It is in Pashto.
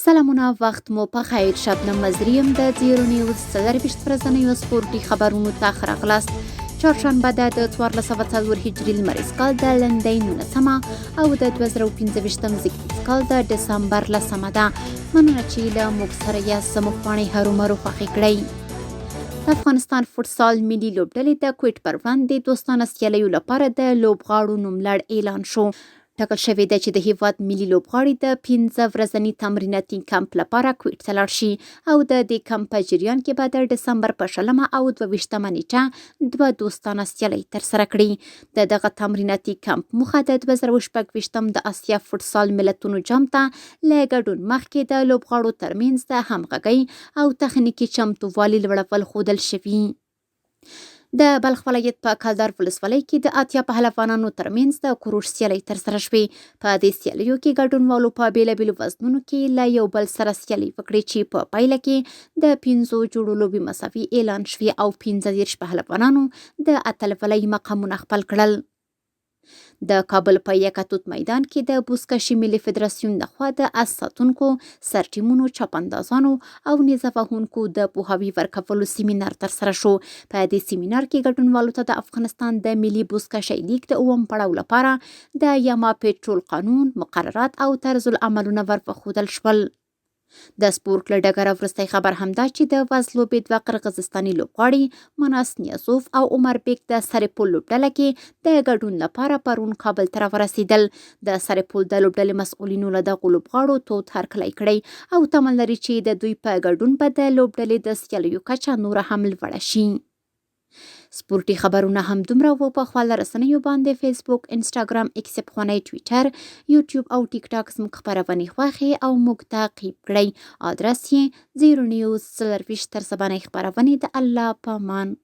سلامونه، وخت مو په خیر. شبنم مزریم د تیرو نیوز 24 ورځنیو سپورټي خبرونو ته ښه راغلاست. چهارشنبه ده د 1404 هجري لمریز کال د لندۍ 19 او د 2025 زیږدیز کال د ډسمبر 10 ده. مننه چې له موږ سره یاست. زموږ پاڼې هرومرو خوښې کړئ. د افغانستان فوټسال ملي لوبډلې د کویټ پر وړاندې دوستانه سیالیو لپاره د لوبغاړو نوملړ اعلان شو. ټاکل شوې ده چې د هیواد ملي لوبغاړي د 15 ورځني تمریناتي کمپ لپاره کویټ ته لاړ شي او د دې کمپ په جریان کې به د ډسمبر په 20 او 22 نیټه دوه دوستانه سیالۍ ترسره کړي. د دغه تمریناتي کمپ موخه د 2026 د اسیا فوټسال ملتونو جام ته له ګډون مخکې د لوبغاړو ترمنځ د همغږۍ او تخنیکي چمتووالي لوړول ښودل شوي. د بلخ ولایت په کلدار ولسوالۍ کې د اتیا پهلوانانو ترمنځ د کوروش سیالۍ ترسره شوې. په دې سیالیو کې ګډونوالو په بیلابیلو وزنونو کې له یو بل سره سیالۍ وکړې چې په پایله کې د 15 جوړو لوبې مساوي اعلان شوې او 15 پهلوانانو د اتلولۍ مقامونه خپل کړل. د کابل په یکتوت میدان کې د بوزکشي ملي فدراسیون لخوا د اس ساتونکو، سرټیمونو، چپاندازانو او نیزه وهونکو د پوهاوي ورکولو سیمینار ترسره شو. په دې سیمینار کې ګډونوالو ته د افغانستان د ملي بوزکشي لیګ د اووم پړاو لپاره د یاما پیټرول قانون، مقررات او طرز العملونه ورښودل شول. د سپورټ له ډګره وروستی خبر همدا چې د وزلوبې دوه قرغیزستاني لوبغاړي مناس نیازوف او عمر بیگ د سرپول لوبډله کې د ګډون لپاره پرون کابل ته راورسېدل. د سرپول د لوبډلې مسؤلینو له دغو لوبغاړو تود هرکلی کړی او تمه لري چې د دوی په ګډون به د لوبډلې د سیالیو کچه نوره هم لوړه شي. سپورټي خبرونه هم دومره وو. په خواله رسنیو باندې فیسبوک، انسټاګرام، ایکس پخوانی ټویټر، یوټیوب او ټیک ټاک زموږ خپرونې خوښې او موږ تعقیب کړئ. ادرس یې 0 نیوز 24 تر سبانۍ خپرونې. د الله په امان.